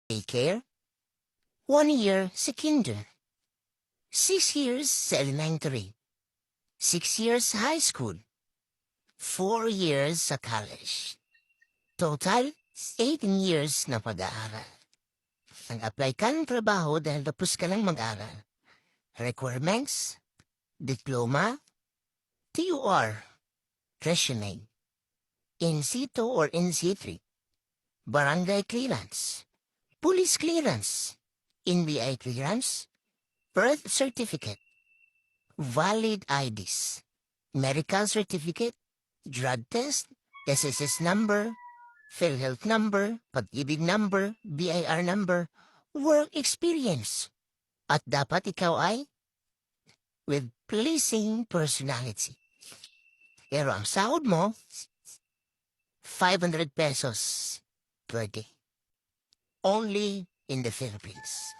daycare, 1 year sa kinder, 6 years sa elementary, 6 years sa high school, 4 years sa college. Total, 18 years na pag-aaral. Nag-apply ka ng trabaho dahil tapos ka lang mag-aral. Requirements, diploma, TUR, resume, in situ or in situ, barangay clearance, police clearance, NBI clearance, birth certificate, valid IDs, medical certificate, drug test, SSS number, PhilHealth number, pag-ibig number, BIR number, work experience. At dapat ikaw ay with pleasing personality. Pero ang sahod mo, 500 pesos per day. Only in the Philippines.